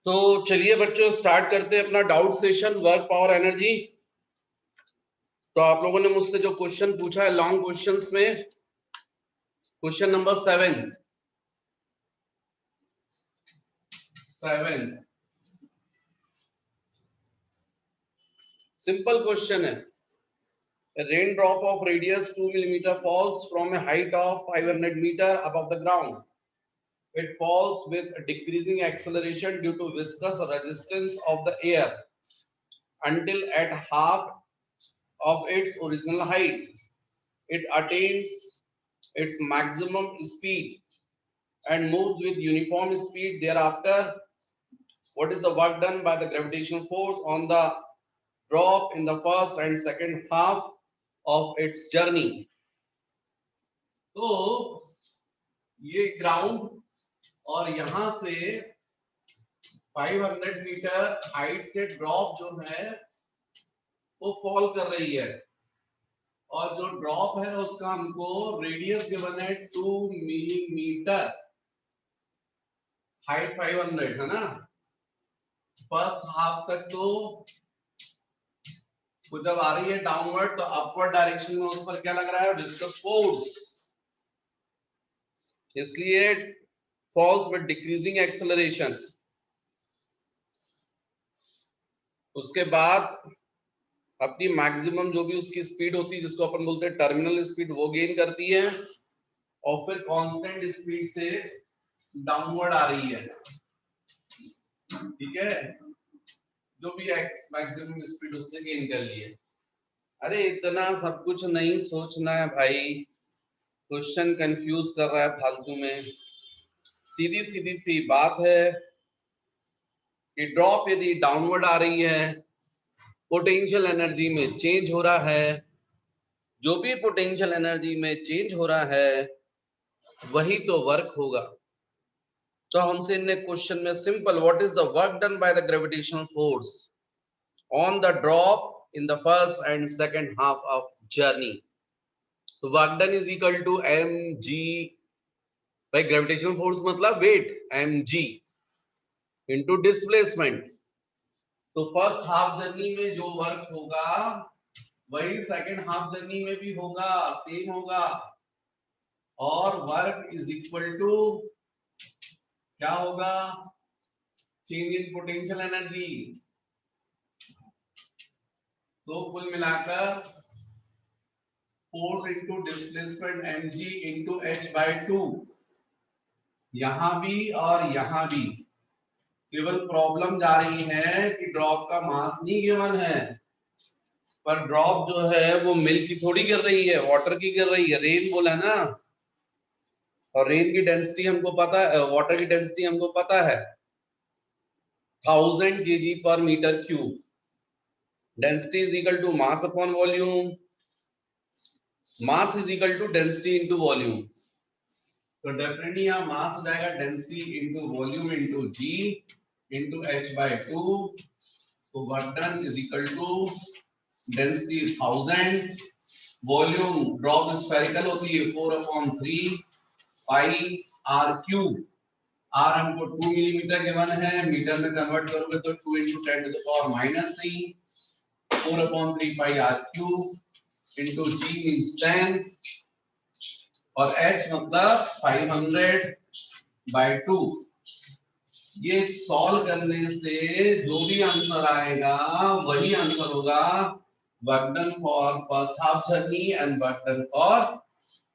तो चलिए बच्चों स्टार्ट करते हैं अपना doubt session work power energy. तो आप लोगों ने मुझसे जो क्वेश्चन पूछा है लॉन्ग क्वेश्चंस में, क्वेश्चन नंबर 7 सिंपल क्वेश्चन है। A raindrop of radius 2 millimeter falls from a height of 500 meter above the ground. It falls with a decreasing acceleration due to viscous resistance of the air until at half of its original height. It attains its maximum speed and moves with uniform speed thereafter. What is the work done by the gravitational force on the drop in the first and second half of its journey? तो ये ground और यहां से 500 metre height से drop जो है वो fall कर रही है, और जो ड्रॉप है उसका हमको रेडियस गिवन है 2 मिलीमीटर, हाइट 500 है ना। फर्स्ट हाफ तक तो जब आ रही है डाउनवर्ड तो अपवर्ड डायरेक्शन में उस पर क्या लग रहा है, विस्कस फोर्स, इसलिए फॉल्स विद डिक्रीजिंग एक्सेलरेशन। उसके बाद अपनी मैक्सिमम जो भी उसकी स्पीड होती है जिसको अपन बोलते हैं टर्मिनल स्पीड, वो गेन करती है और फिर कांस्टेंट स्पीड से डाउनवर्ड आ रही है। ठीक है, जो भी मैक्सिमम स्पीड उसने गेन कर ली है। अरे इतना सब कुछ नहीं सोचना है भाई, क्वेश्चन कंफ्यूज कर रहा है फालतू में। सीधी सीधी सी बात है कि ड्रॉप यदि डाउनवर्ड आ रही है, पोटेंशियल एनर्जी में चेंज हो रहा है, जो भी पोटेंशियल एनर्जी में चेंज हो रहा है वही तो वर्क होगा। तो हमसे इन क्वेश्चन में simple, what is the work done by the gravitational force on the drop in the first and second half of journey. तो work done is equal to mg, भाई ग्रेविटेशनल फोर्स मतलब weight, mg into displacement. तो first half journey में जो work होगा वही second half journey में भी होगा, सेम होगा। और वर्क इज इक्वल टू क्या होगा, चेंज इन पोटेंशियल एनर्जी। तो कुल मिलाकर force into displacement mg into h/2, यहां भी और यहां भी। केवल प्रॉब्लम जा रही है कि ड्रॉप का मास नहीं गिवन है, पर ड्रॉप जो है वो मिल्क की थोड़ी गिर रही है, वाटर की गिर रही है। रेन बोला ना, और रेन की डेंसिटी हमको पता है, वाटर की डेंसिटी हमको पता है 1000 kg पर metre cube. Density is equal to mass upon volume, mass is equal to density into volume. तो डेफिनेटली यहाँ मास हो जाएगा density into volume into g into h/2। तो work done is equal to density 1000, volume drop spherical होती है 4/3 pi r cube. r हमको 2 millimetre given है, metre में कन्वर्ट करोगे तो 2 × 10⁻³ 4/3 pi r cube into g means 10 और h मतलब 500/2। ये सॉल्व करने से जो भी आंसर आएगा वही आंसर होगा work done for first half journey and work done for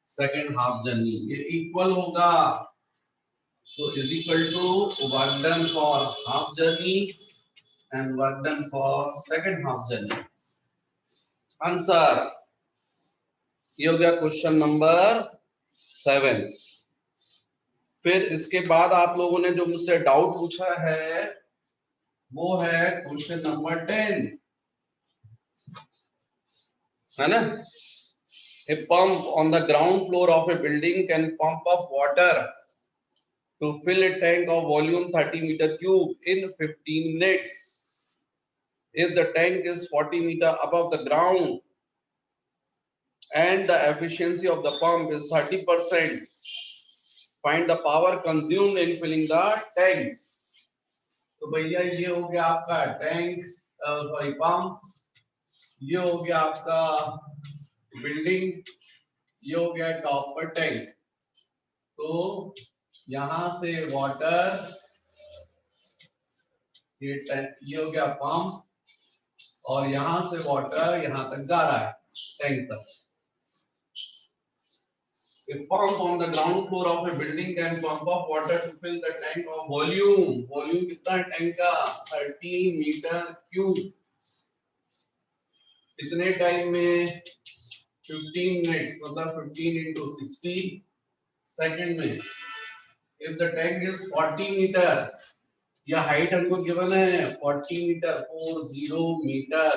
second half journey. ये इक्वल होगा, तो is equal to work done for half journey and work done for second half journey. Answer ये हो गया question number 7। फिर इसके बाद आप लोगों ने जो मुझसे डाउट पूछा है वो है क्वेश्चन नंबर 10, है ना। A pump on the ground floor of a building can pump up water to fill a tank of volume 30 meter cube in 15 minutes. If the tank is 40 meter above the ground and the efficiency of the pump is 30%, find the power consumed in filling the tank. तो भैया ये हो गया आपका tank, sorry pump, ये हो गया आपका बिल्डिंग, ये हो गया टॉप पर टैंक। तो यहां से वाटर, ये हो गया पंप, और यहां से वाटर यहां तक जा रहा है टैंक तक। A pump on the ground floor of a building can pump up water to fill the tank of volume. Volume कितना है टैंक का? 30 मीटर क्यूब। कितने टाइम में? 15 मिनट्स, मतलब 15 into 60 सेकंड में। If the tank is 40 metre, या height हमको given है 40 मीटर, 40 मीटर,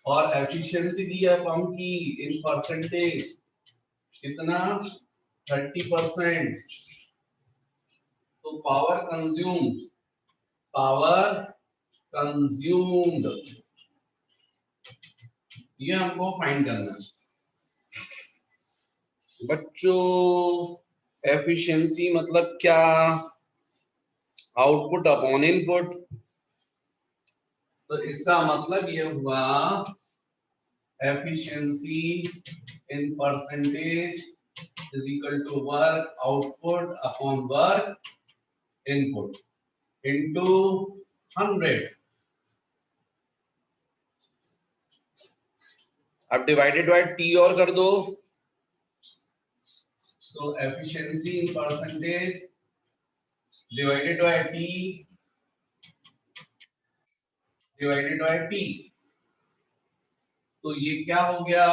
और एफिशिएंसी दी है पंप की इन परसेंटेज, कितना? 30%। तो पावर कंज्यूम्ड ये हमको फाइंड करना है बच्चों। एफिशिएंसी मतलब क्या? Output upon input. तो इसका मतलब ये हुआ efficiency in percentage is equal to work output upon work input into 100। अब डिवाइडेड बाय टी और कर दो, तो efficiency in percentage divided by T divided by T. तो ये क्या हो गया?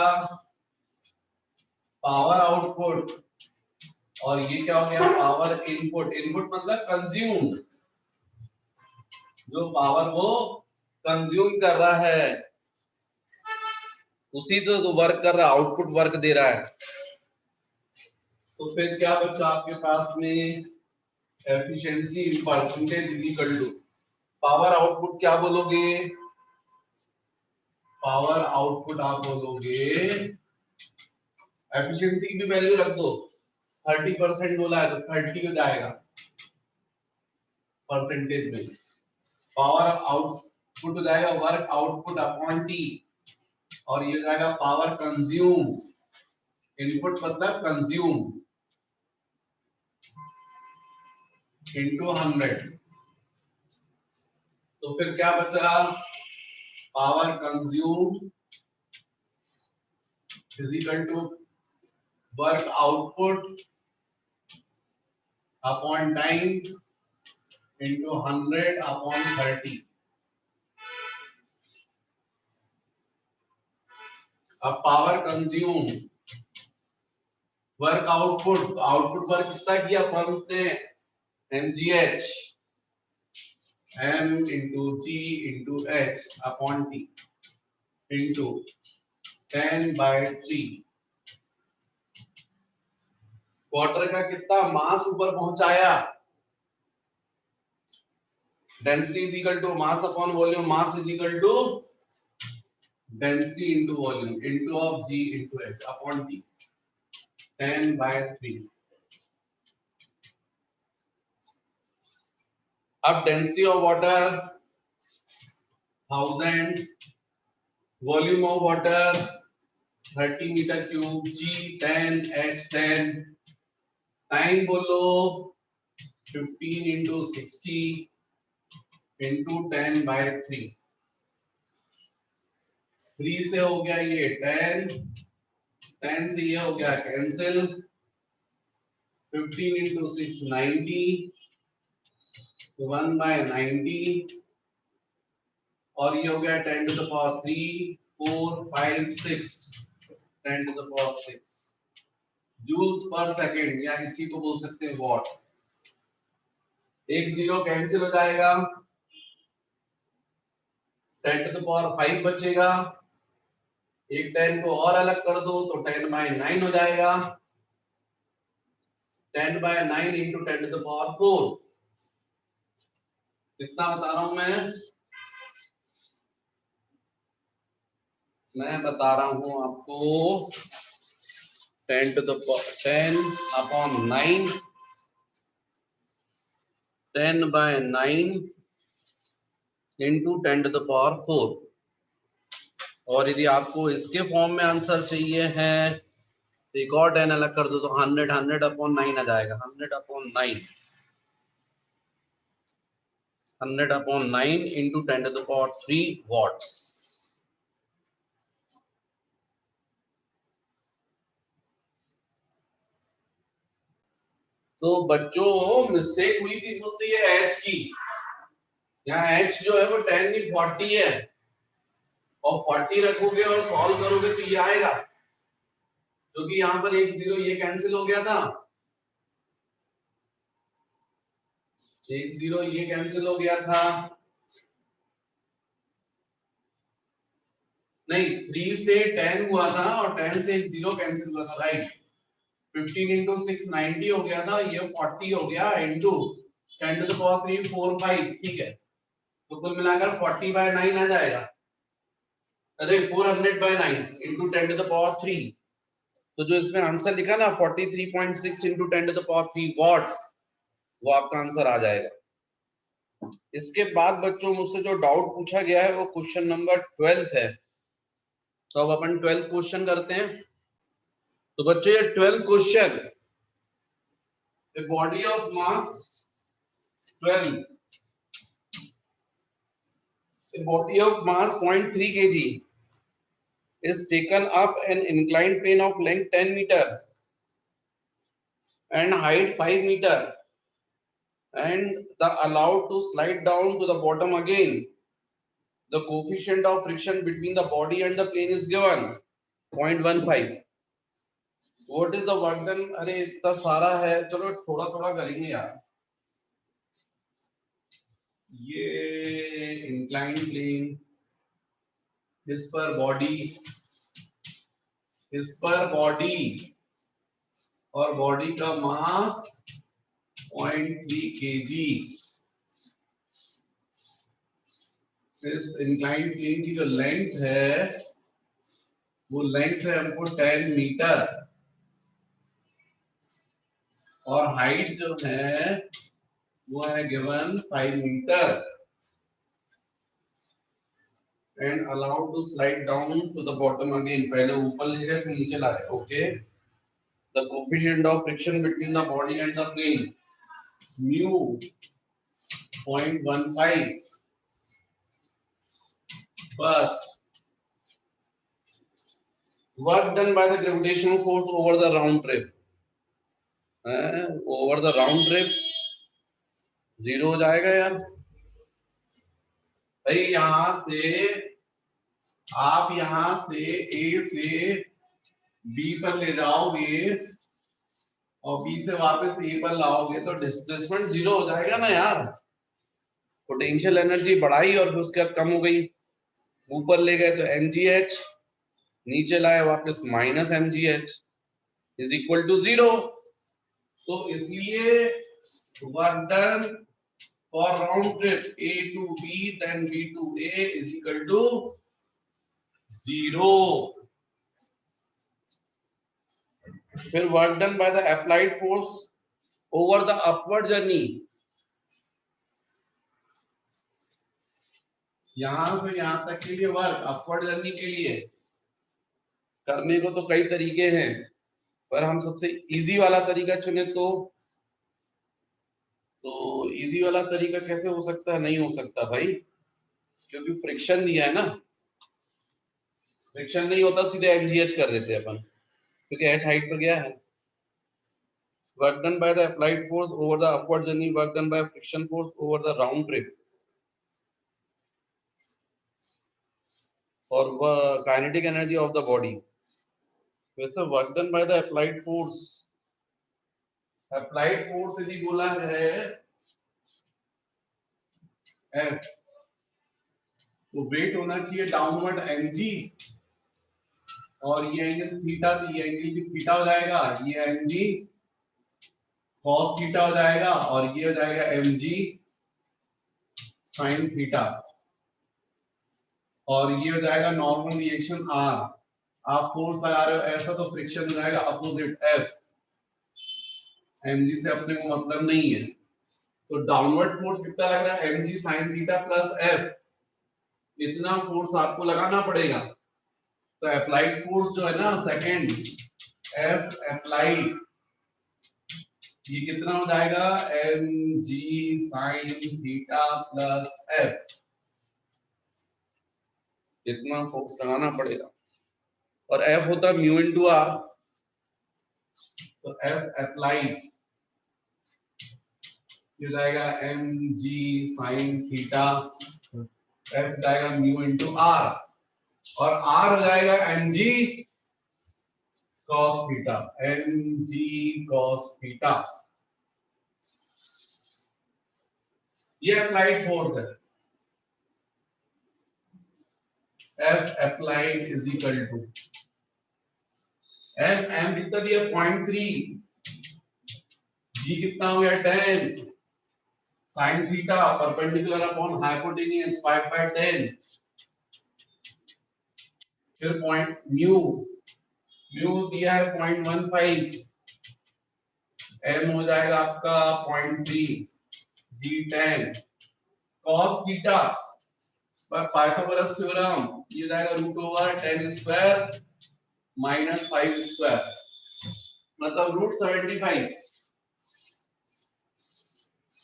पावर आउटपुट, और ये क्या हो गया? Power input. इनपुट मतलब कंज्यूम्ड, जो पावर वो कंज्यूम कर रहा है उसी तो वर्क कर रहा है, आउटपुट वर्क दे रहा है। तो फिर क्या बचा आपके पास में? Efficiency in percentage is equal to power output. क्या बोलोगे? पावर आउटपुट आप बोलोगे, एफिशिएंसी की भी वैल्यू रख दो, 30% बोला है तो 30 हो जाएगा परसेंटेज में। पावर आउटपुट हो जाएगा वर्क आउटपुट अपॉन टी, और ये हो जाएगा पावर कंज्यूम। इनपुट मतलब कंज्यूम इनटू 100। तो फिर क्या बचा? Power consume is equal to work output upon time into 100 upon 30। अब power consume, work output, output work कितना किया पंप ने? mgh, m into g into h upon t into 10/3। Water का कितना मास ऊपर पहुंचाया? Density is equal to mass upon volume. Mass is equal to density into volume into of g into h upon t, 10/3। अब density of water 1000, volume of water 30 metre cube, g 10, h 10, time बोलो 15 into 60 into 10/3। 3 से हो गया ये 10, 10 से ये हो गया कैंसिल, 15 into 6 90, 1/90, और ये हो गया 10 to the power 3, 4, 5, 6, 10 to the power 6 joules पर सेकेंड, या इसी को बोल सकते हैं वॉट। एक जीरो कैंसिल हो जाएगा, 10 to the power 5 बचेगा, एक 10 को और अलग कर दो तो 10/9 हो जाएगा, 10/9 into 10 to the power 4। कितना बता रहा हूं मैं बता रहा हूं आपको 10 to the power 10/9 10/9 into 10⁴। और यदि आपको इसके फॉर्म में आंसर चाहिए है तो एक और 10 अलग कर दो तो 100/9 आ जाएगा। 100/9 100/9 into 10⁻³ watts। तो बच्चों मिस्टेक हुई थी मुझसे ये h की। यहाँ h जो है वो 10 नहीं 40 है, और 40 रखोगे और सॉल्व करोगे तो ये आएगा, क्योंकि यहाँ पर 1 0 ये कैंसिल हो गया था, 1 0 ये कैंसिल हो गया था, नहीं 3 से 10 हुआ था और 10 से 1 0 कैंसिल हुआ था, राइट। 15 into 6 90 हो गया था, ये 40 हो गया into 10⁻³ 4 5, ठीक है। तो कुल मिलाकर 40/9 आ जाएगा, अरे 400/9 into 10⁻³। तो जो इसमें आंसर लिखा ना 43.6 into 10⁻³ वॉट्स, वो आपका आंसर आ जाएगा। इसके बाद बच्चों मुझसे जो डाउट पूछा गया है वो क्वेश्चन नंबर 12 है। तो अब अपन 12th क्वेश्चन करते हैं। तो बच्चों ये 12th question, a body of mass 12, a body of mass 0.3 kg is taken up an inclined plane of length 10 meter and height 5 meter and the allowed to slide down to the bottom again. The coefficient of friction between the body and the plane is given 0.15. What is the work done? अरे इतना सारा है, चलो थोड़ा थोड़ा करेंगे यार। ये इंक्लाइंड प्लेन, इस पर बॉडी और बॉडी का मास 0.3 kg। इस इंक्लाइंड प्लेन की जो लेंथ है वो लेंथ है हमको 10 मीटर और हाइट जो है वो है given 5 metre and allowed to slide down to the bottom again. पहले ऊपर ले गए फिर नीचे ला रहे, okay. The coefficient of friction between the body and the plane mu 0.15 First, work done by the gravitational force over the round trip. Over the round trip 0 हो जाएगा यार। भाई यहाँ से A से B पर ले जाओगे और B से वापस A पर लाओगे तो डिस्प्लेसमेंट 0 हो जाएगा ना यार। पोटेंशियल एनर्जी बढ़ाई और फिर उसके बाद कम हो गई, ऊपर ले गए तो mgh, नीचे लाए वापस -mgh इज इक्वल टू 0। तो इसलिए work done for round trip A to B then B to A is equal to 0। फिर work done by the applied force over the upward journey, यहां से यहां तक के लिए वर्क अपवर्ड जर्नी के लिए करने को तो कई तरीके हैं, पर हम सबसे इजी वाला तरीका चुने तो इजी वाला तरीका कैसे हो सकता है? नहीं हो सकता भाई, क्योंकि फ्रिक्शन दिया है ना। फ्रिक्शन नहीं होता सीधे mgh कर देते अपन, क्योंकि h हाइट पर गया है। Work done by the applied force over the upward journey, work done by friction force over the round trip, और kinetic energy of the body. वैसे work done by the applied force यदि बोला है F, तो wait होना चाहिए downward mg, और ये एंगल थीटा, तो ये एंगल भी थीटा हो जाएगा, ये mg cos थीटा हो जाएगा और ये हो जाएगा mg sin थीटा, और ये हो जाएगा नॉर्मल रिएक्शन R। आप फोर्स लगा रहे हो ऐसा तो फ्रिक्शन हो जाएगा अपोजिट F। mg से अपने को मतलब नहीं है, तो डाउनवर्ड फोर्स कितना लग रहा है, mg sin theta plus f, इतना फोर्स आपको लगाना पड़ेगा। तो अप्लाइड फोर्स जो है ना सेकंड, F अप्लाइड, ये कितना हो जाएगा, mg sin theta plus f, इतना फोर्स लगाना पड़ेगा। और F होता है म्यू इंटू आर, तो F अप्लाइड ये जाएगा mg sin थीटा, F जाएगा म्यू इंटू आर, और R हो जाएगा mg cos theta, mg cos theta. ये अप्लाइड फोर्स है। F applied is equal to m कितना दिया 0.3, g कितना हो गया 10, sin theta perpendicular upon hypotenuse 5/10, फिर पॉइंट म्यू दिया है 0.15, m हो जाएगा आपका 0.3, g 10, cos थीटा पर पाइथागोरस थ्योरम ये हो जाएगा √10 स्क्वायर माइनस 5 स्क्वायर, मतलब √75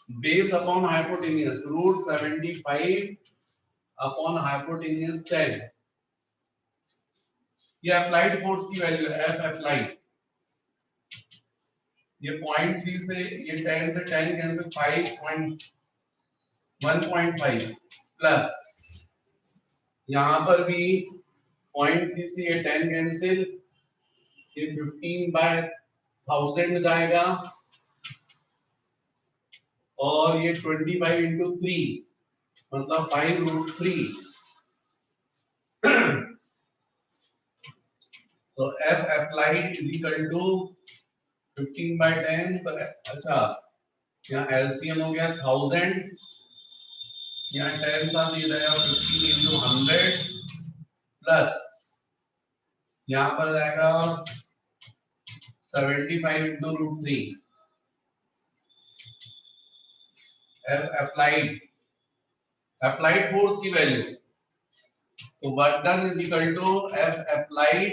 base upon hypotenuse, √75 upon hypotenuse 10। ये अप्लाइड फोर्स की वैल्यू है, F अप्लाइड। ये 0.3 से ये 10 से 10 कैंसिल, 1.5 प्लस यहां पर भी 0.3 से ये 10 कैंसिल, ये 15/1000 जाएगा, और ये 25 इंटू 3 मतलब 5√3। तो F applied is equal to 15/10, तो अच्छा यहाँ एलसीएम हो गया 1000, यहाँ 10 था तो ये जाएगा 15 इंटू 100 प्लस यहाँ पर जाएगा 75 into √3। F applied, applied force की वैल्यू, तो work done is equal to F अप्लाइड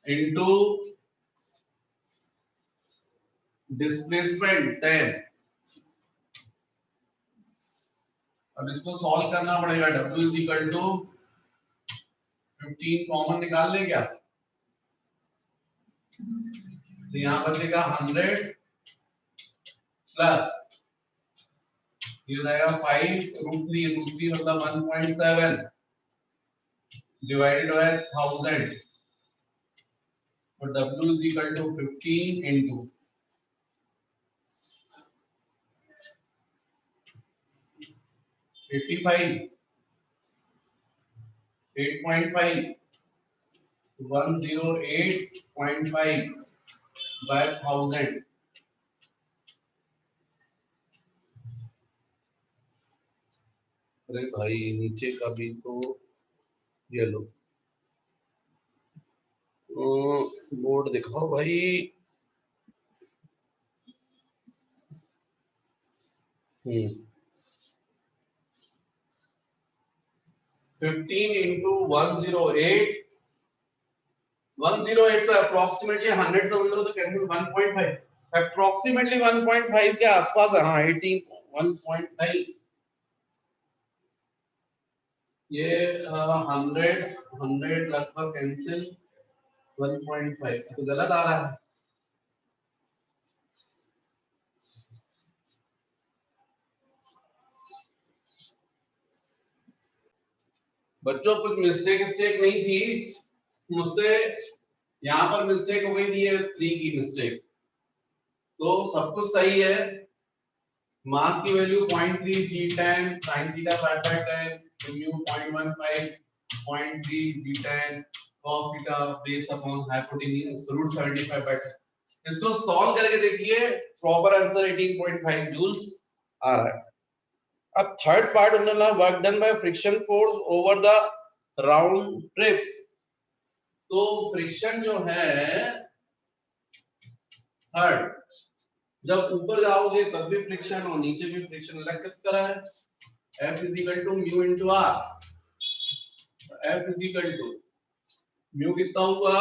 इंटू डिस्प्लेसमेंट 10। अब इसको सॉल्व करना पड़ेगा, W is equal to 15 common निकाल ले क्या, तो यहाँ बचेगा 100 प्लस ये जाएगा 5√3 मतलब 1.7 डिवाइडेड बाय 1000, तो W is equal to 15 into 85, 8.5, 108.5 by 1000। अरे भाई नीचे का भी तो ये लो, बोर्ड दिखाओ भाई। हम्म 15 इंटू 108, 108 तो अप्रोक्सीमेटली 100 समझ लो तो कैंसिल 1.5, अप्रोक्सीमेटली 1.5 के आसपास है। हाँ 18 1.9, ये 100 लगभग कैंसिल 1.5 तो गलत आ रहा है। बच्चों कुछ मिस्टेक नहीं थी मुझसे, यहाँ पर मिस्टेक हो गई थी, ये 3 की मिस्टेक, तो सब कुछ सही है। मास की value 0.3, g10 sin theta 5/10, mu 0.15, 0.3 g10 cos theta base upon hypotenuse √75/10। इसको सॉल्व करके देखिए, प्रॉपर आंसर 18.5 जूल्स आ रहा है। अब थर्ड पार्ट उन्होंने work done by friction force over the round trip. तो फ्रिक्शन जो है थर्ड, जब ऊपर जाओगे तब भी फ्रिक्शन और नीचे भी फ्रिक्शन अलग किस तरह है, F is equal to mu into r. F is equal to mu कितना हुआ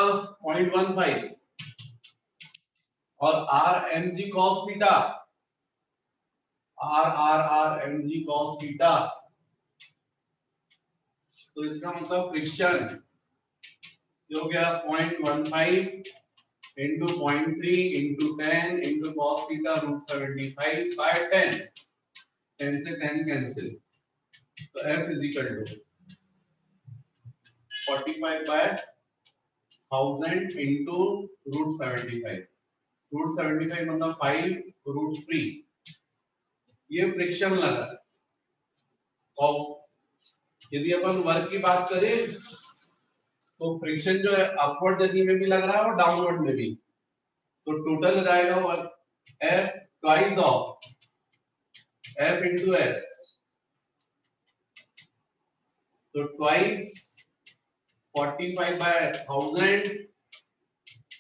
0.15 और r m g cos theta, r m g cos theta. तो इसका मतलब फ्रिक्शन हो गया 0.15 into 0.3 into 10 into cos theta root 75 by 10, 10 से 10 कैंसिल, तो F is equal to 45 by 1000 into root 75, root 75 मतलब 5 रूट 3, ये फ्रिक्शन लगा। और यदि अपन वर्क की बात करें तो फ्रिक्शन जो है अपवर्ड जर्नी में भी लग रहा है और डाउनवर्ड में भी, तो टोटल हो जाएगा work F twice of F into S, तो ट्वाइस 45 बाय 1000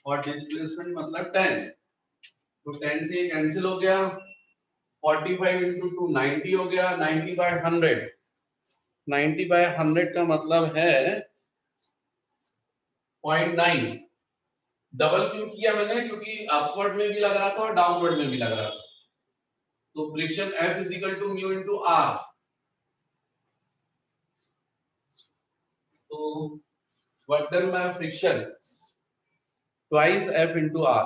और डिस्प्लेसमेंट मतलब 10, तो 10 से कैंसिल हो गया, 45 इंटू 2 90 हो गया, 90 बाय 100, 90 बाय 100 का मतलब है 0.9। डबल क्यों किया मैंने, क्योंकि अपवर्ड में भी लग रहा था और डाउनवर्ड में भी लग रहा था। तो friction F is equal to mu into R, तो work done by friction twice F into R.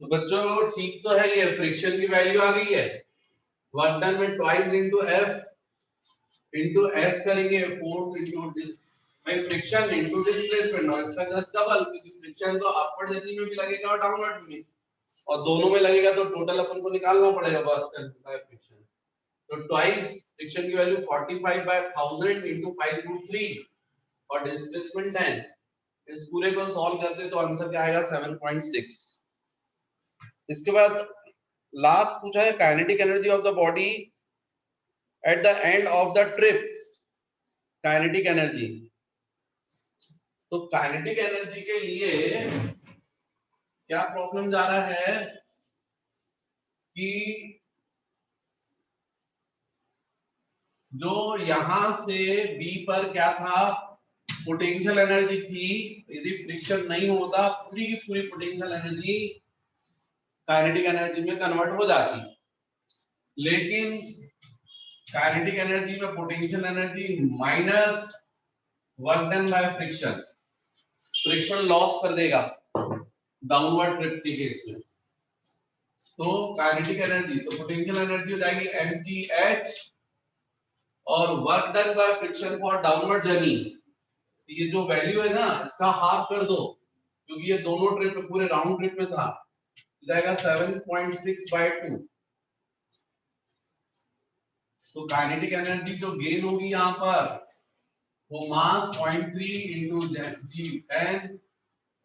तो बच्चों ठीक तो है, ये फ्रिक्शन की वैल्यू आ गई है, वर्क डन में twice into F into S करेंगे, force into friction into displacement, और इसका डबल, क्योंकि फ्रिक्शन तो अपवर्ड जर्नी में भी लगेगा और डाउनवर्ड में, और दोनों में लगेगा तो टोटल अपन को निकालना पड़ेगा वर्क डन बाय फ्रिक्शन। तो ट्वाइस फ्रिक्शन की वैल्यू 45 बाय 1000 इंटू 5 रूट 3 और डिस्प्लेसमेंट 10, इस पूरे को सॉल्व करते तो आंसर क्या आएगा 7.6। इसके बाद लास्ट पूछा है kinetic energy of the body at the end of the trip, kinetic energy. तो काइनेटिक एनर्जी के लिए क्या प्रॉब्लम जा रहा है कि जो यहां से बी पर क्या था, पोटेंशियल एनर्जी थी, यदि फ्रिक्शन नहीं होता पूरी की पूरी पोटेंशियल एनर्जी काइनेटिक एनर्जी में कन्वर्ट हो जाती, लेकिन काइनेटिक एनर्जी में potential energy minus work done by friction, friction loss कर देगा डाउनवर्ड ट्रिप के केस में। तो काइनेटिक एनर्जी, तो पोटेंशियल एनर्जी हो जाएगी mgh और work done by friction for downward journey, ये जो वैल्यू है ना इसका हाफ कर दो, क्योंकि ये दोनों ट्रिप पूरे राउंड ट्रिप में था, जाएगा 7.6 बाय 2। तो काइनेटिक एनर्जी जो गेन होगी यहाँ पर वो मास 0.3 इंटू g10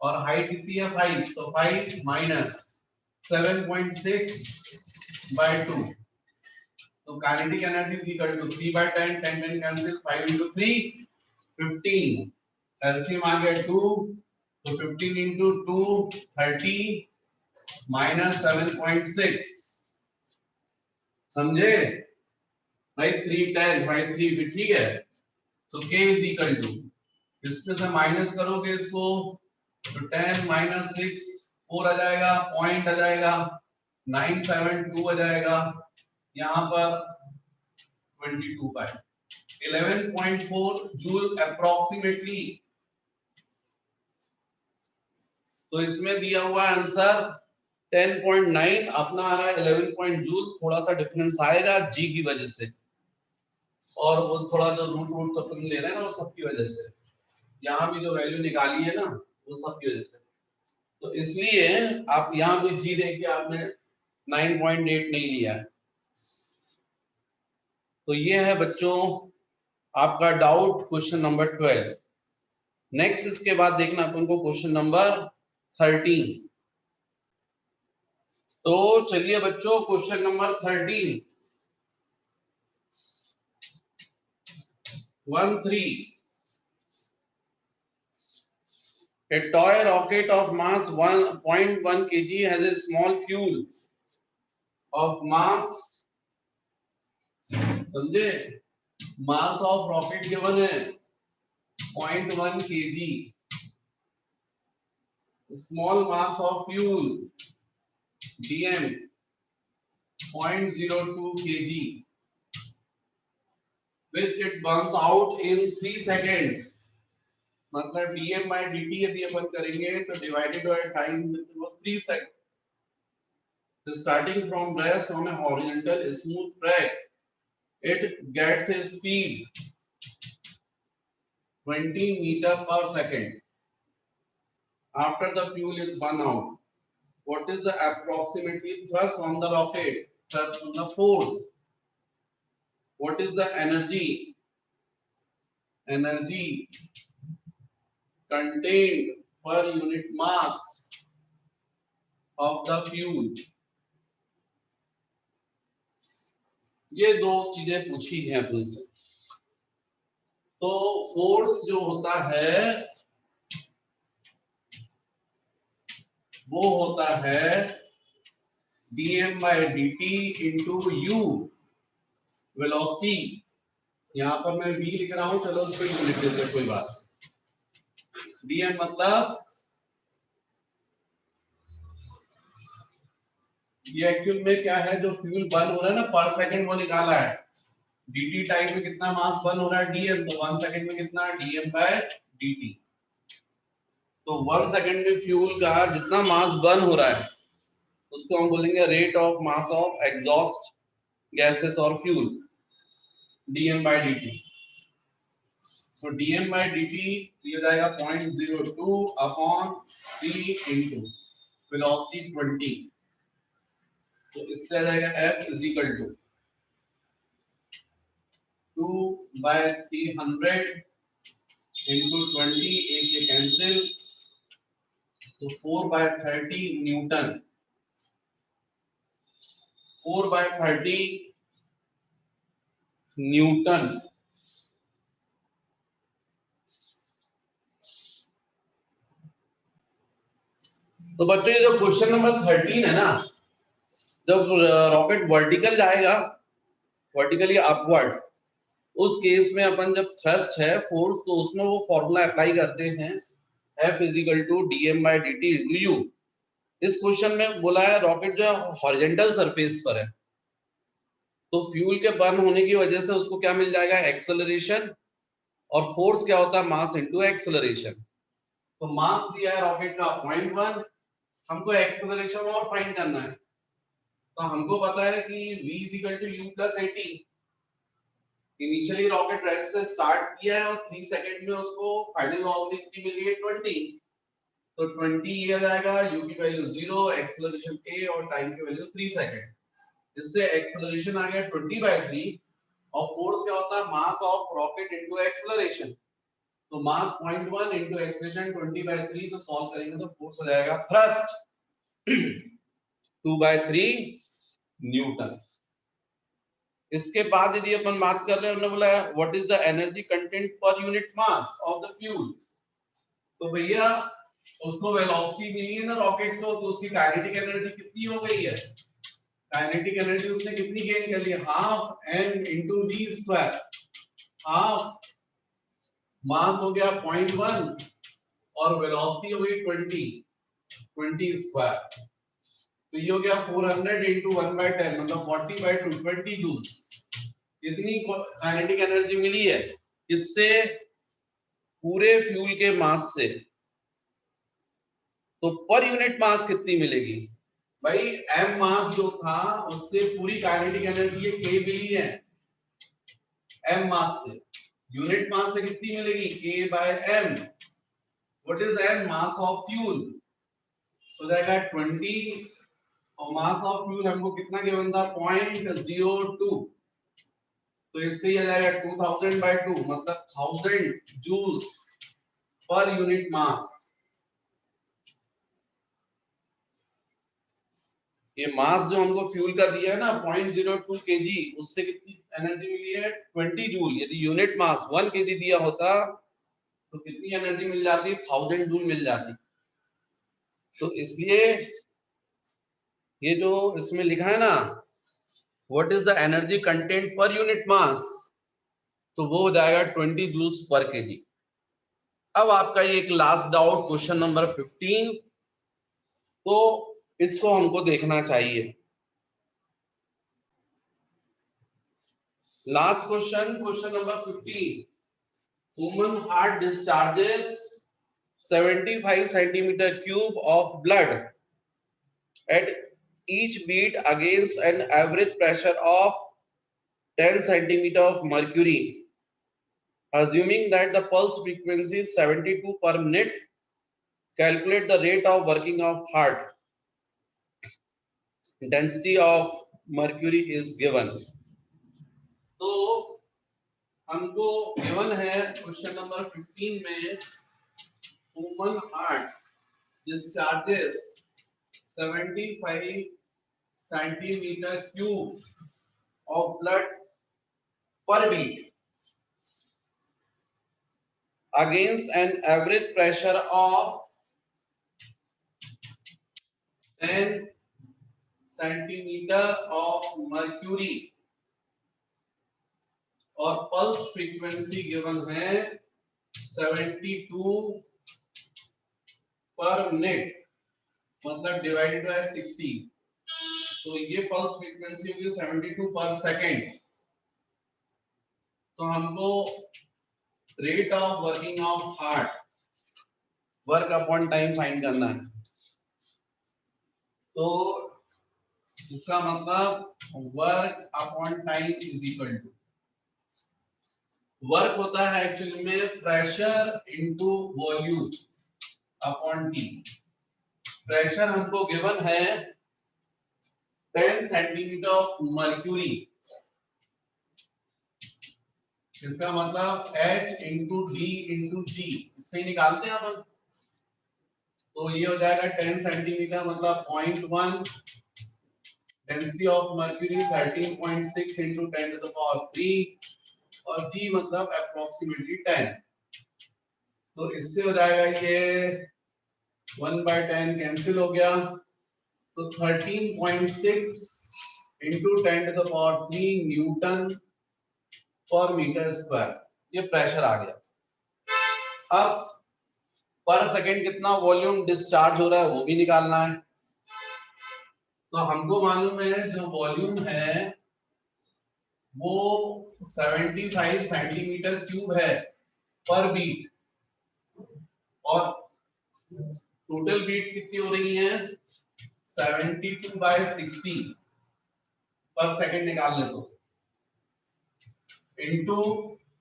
और हाइट कितनी है 5, तो 5 माइनस 7.6 बाय 2, तो kinetic energy is equal to 3 by 10, 10 10 cancel, 5 into 3 15, LCM आ गया 2, तो 15 इंटू 2 30 माइनस 7.6, समझे भाई, 310 भाई 3 भी ठीक है। तो k इज इक्वल टू, इसमें से माइनस करोगे इसको तो 10 माइनस 6 4 आ जाएगा, पॉइंट आ जाएगा 972 आ जाएगा, यहाँ पर 22 बाय 11.4 जूल अप्रोक्सीमेटली। तो इसमें दिया हुआ आंसर 10.9, अपना आ रहा है 11 जूल, थोड़ा सा डिफरेंस आएगा जी की वजह से, और वो थोड़ा जो रूट रूट अपन ले रहे हैं ना वो सबकी वजह से, यहाँ भी जो वैल्यू निकाली है ना वो सबकी वजह से, तो इसलिए आप यहाँ भी जी देखिए आपने 9.8 नहीं लिया है। तो ये है बच्चों आपका डाउट क्वेश्चन नंबर 12। नेक्स्ट इसके बाद देखना अपन को क्वेश्चन नंबर 13। तो चलिए बच्चों question number 13 1-3 A toy rocket of mass 1.1 kg has a small fuel of mass, समझे, मास ऑफ रॉकेट गिवन है 0.1 kg, small mass of fuel dm 0.02 kg, which it burns out in 3 seconds. मतलब dm by dt यदि अपन करेंगे तो divided by time वो 3 second. Starting from rest on a horizontal smooth track, it gets a speed 20 meter per second. After the fuel is burned out, what is the approximately thrust on the rocket? Thrust on the force. What is the energy? Energy contained per unit mass of the fuel. ये दो चीजें पूछी हैं अपन से. तो force जो होता है वो होता है dm by dt into u, velocity. यहां पर मैं v लिख रहा हूं, चलो उसको u लिख देते हैं, कोई बात. dm मतलब ये एक्चुअल में क्या है, जो फ्यूल बर्न हो रहा है ना पर सेकंड वो निकाला है. dt टाइम में कितना मास बर्न हो रहा है dm, तो 1 सेकंड में कितना dm by dt. तो 1 सेकंड में फ्यूल का जितना मास बर्न हो रहा है उसको हम बोलेंगे rate of mass of exhaust gases और फ्यूल, dm by dt. तो dm by dt दिया जाएगा 0.02 अपॉन 3 इंटू वेलोसिटी 20. तो इससे आ जाएगा f is equal to 2 by 300 into 20, एक ये कैंसिल, तो 4 by 30 न्यूटन. 4 by 30 Newton. तो बच्चों ये जो क्वेश्चन नंबर 13 है ना, जब रॉकेट वर्टिकल जाएगा, वर्टिकली अपवर्ड, उस केस में अपन जब थ्रस्ट है फोर्स, तो उसमें वो फॉर्मूला अप्लाई करते हैं F is equal to dm by dt into u. इस क्वेश्चन में बोला है रॉकेट जो हॉरिजॉन्टल सरफेस पर है, तो फ्यूल के बर्न होने की वजह से उसको क्या मिल जाएगा, एक्सेलरेशन. और फोर्स क्या होता है, मास इनटू एक्सेलरेशन. तो मास दिया है रॉकेट का 0.1, हमको एक्सेलरेशन और फाइंड करना है. तो हमको पता है कि v is equal to u plus at. Initially rocket rest से स्टार्ट किया है और 3 सेकंड में उसको फाइनल वेलोसिटी मिली है 20. तो 20 ये आ जाएगा, u की वैल्यू 0, एक्सेलरेशन a और टाइम की वैल्यू 3 सेकंड. इससे एक्सेलरेशन आ गया 20/3 और फोर्स क्या होता है, mass of rocket into acceleration. तो मास 0.1 इनटू एक्सेलरेशन 20/3, तो सॉल्व करेंगे तो फोर्स आ जाएगा थ्रस्ट 2/3 न्यूटन. इसके बाद यदि अपन बात कर रहे हैं, उन्होंने बोला what is the energy content per unit mass of the fuel. तो भैया उसको वेलोसिटी मिली है ना रॉकेट को, तो उसकी काइनेटिक एनर्जी कितनी हो गई है. काइनेटिक एनर्जी उसने कितनी गेन कर ली, half m into v square. Half mass हो गया 0.1 और वेलोसिटी हो गई 20 स्क्वायर. तो ये हो गया 400 into 1/10, मतलब 40/2, 20 जूल्स. इतनी काइनेटिक एनर्जी मिली है. इससे पूरे फ्यूल के मास से. तो पर यूनिट मास कितनी मिलेगी भाई, m मास जो था उससे पूरी काइनेटिक एनर्जी k मिली है. m मास से यूनिट मास से कितनी मिलेगी, k/m. What is m, mass of fuel. हो जाएगा 20 और मास ऑफ फ्यूल हमको कितना गिवन था, 0.02. तो इससे ये आ जाएगा 2000/2, मतलब 1000 जूल्स पर यूनिट मास. ये मास जो हमको फ्यूल का दिया है ना 0.02 kg, उससे कितनी एनर्जी मिली है 20 जूल. यदि यूनिट मास 1 kg दिया होता तो कितनी एनर्जी मिल जाती, 1000 जूल मिल जाती। तो इसलिए ये जो इसमें लिखा है ना, what is the energy content per unit mass, तो वो हो जाएगा 20 जूल्स पर केजी। अब आपका ये एक लास्ट डाउट, क्वेश्चन नंबर 15, तो इसको हमको देखना चाहिए। Last question, question number 15, human heart discharges 75 centimetre cube of blood at each beat against an average pressure of 10 centimeter of mercury. Assuming that the pulse frequency is 72 per minute, calculate the rate of working of heart. Density of mercury is given. तो हमको given है question number 15 में, human heart discharges 75 centimetre cube of blood per beat against an average pressure of 10 centimetre of mercury और pulse frequency given है 72 पर minute, मतलब divided by 60, तो ये पल्स फ्रीक्वेंसी होगी 72 पर सेकेंड। तो हमको rate of working of heart, work upon time find करना है। तो इसका मतलब work upon time is equal to, work होता है एक्चुअली में pressure into volume upon t. Pressure हमको गिवन है 10 सेंटीमीटर ऑफ मर्क्यूरी, इसका मतलब H into d into g, इससे निकालते हैं अपन। तो ये हो जाएगा 10 सेंटीमीटर मतलब 0.1, density of mercury 13.6 into 10 to the power 3, और G मतलब अप्रोक्सीमेटली 10। तो इससे हो जाएगा ये 1/10 कैंसिल हो गया, तो 13.6 into 10 to the power 3 newton per metre square, ये प्रेशर आ गया। अब पर सेकंड कितना वॉल्यूम डिस्चार्ज हो रहा है वो भी निकालना है। तो हमको मालूम है जो वॉल्यूम है वो 75 सेंटीमीटर क्यूब है पर बीट, और टोटल बीट्स कितनी हो रही हैं 72/60 पर सेकंड निकालने दो, इनटू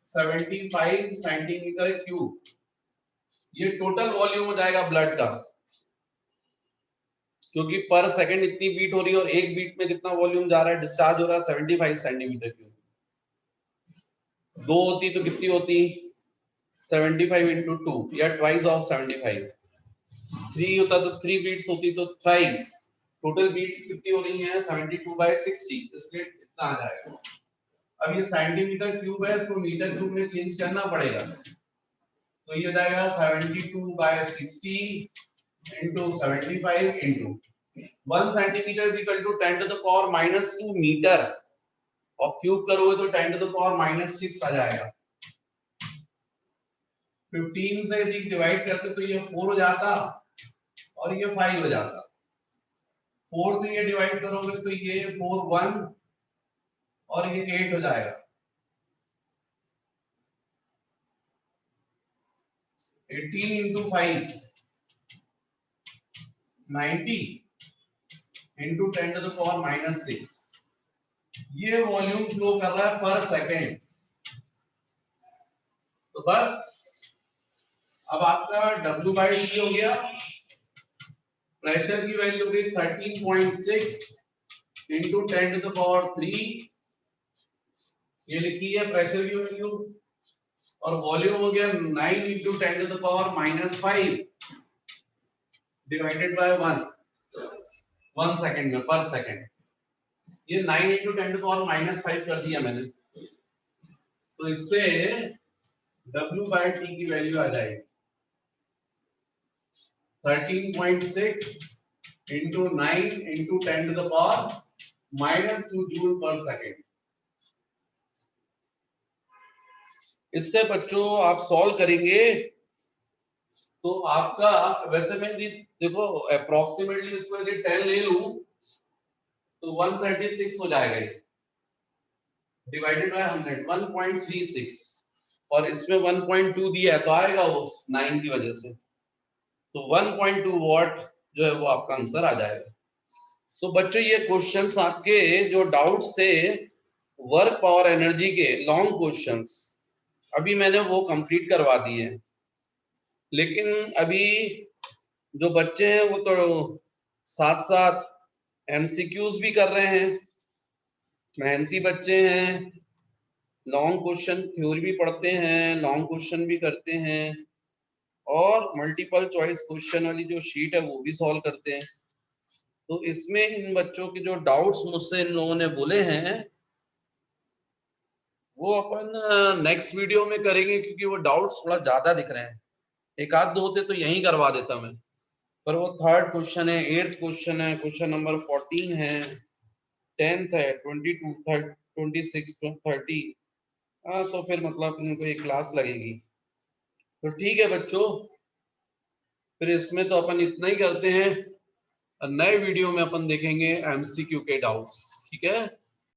75 सेंटीमीटर क्यूब, ये टोटल वॉल्यूम हो जाएगा ब्लड का, क्योंकि पर सेकंड इतनी बीट हो रही है और एक बीट में कितना वॉल्यूम जा रहा है, डिस्चार्ज हो रहा है 75 सेंटीमीटर क्यूब। दो होती तो कितनी होती 75 इंटू 2 या ट्वाइस ऑफ 75, 3 होता तो 3 बीट्स होती तो थ्राइस, टोटल बीट्स कितनी हो रही हैं 72/60, इसलिए कितना आ जाएगा। अब ये सेंटीमीटर क्यूब है, इसको मीटर क्यूब में चेंज करना पड़ेगा, तो ये हो जाएगा 72/60 into 75 into 1 centimetre is equal to 10 to the power -2 metre, और क्यूब करोगे तो 10 to the power -6 आ जाएगा। 15 से यदि डिवाइड करते तो ये 4 हो जाता और ये 5 हो जाता। 4 से ये डिवाइड करोगे तो ये 4 1 और ये 8 हो जाएगा। 18 into 5 90 into 10 to the power -6, ये वॉल्यूम फ्लो कर रहा है पर सेकेंड। तो बस अब आपका W/D हो गया, प्रेशर की वैल्यू गई 13.6 into 10 to the power 3, ये लिखी है प्रेशर की वैल्यू, और वॉल्यूम हो गया 9 into 10 to the power -5 divided by 1 second में पर सेकंड। ये 9 into 10 to the power -5 कर दिया मैंने, तो इससे W/T की वैल्यू आ जाएगी 13.6 into 9 into 10 to the power -2 joule पर सेकेंड। इससे बच्चों आप सॉल्व करेंगे तो आपका, वैसे मैं देखो अप्रोक्सीमेटली इसको यदि 10 ले लूं तो 136 हो जाएगा ये, डिवाइडेड बाय 100 1.36, और इसमें 1.2 दिया है तो आएगा वो 9 की वजह से, तो 1.2 वॉट जो है वो आपका आंसर आ जाएगा। तो बच्चों ये क्वेश्चंस आपके जो डाउट्स थे वर्क पावर एनर्जी के लॉन्ग क्वेश्चंस, अभी मैंने वो कंप्लीट करवा दिए हैं। लेकिन अभी जो बच्चे हैं वो तो साथ साथ एमसीक्यूज भी कर रहे हैं, मेहनती बच्चे हैं, लॉन्ग क्वेश्चन थ्योरी भी पढ़ते हैं, लॉन्ग क्वेश्चन भी करते हैं, और मल्टीपल चॉइस क्वेश्चन वाली जो शीट है वो भी सॉल्व करते हैं। तो इसमें इन बच्चों के जो डाउट्स मुझसे इन लोगों ने बोले हैं वो अपन नेक्स्ट वीडियो में करेंगे, क्योंकि वो डाउट्स थोड़ा ज्यादा दिख रहे हैं। एक आध दो होते तो यहीं करवा देता मैं, पर वो थर्ड क्वेश्चन है, 8th क्वेश्चन है, क्वेश्चन नंबर 14 है, 10th है, 22, 26, 30, हाँ तो फिर मतलब इनको एक क्लास लगेगी। तो ठीक है बच्चों, फिर इसमें तो अपन इतना ही करते हैं, नए वीडियो में अपन देखेंगे एमसीक्यू के डाउट्स, ठीक है।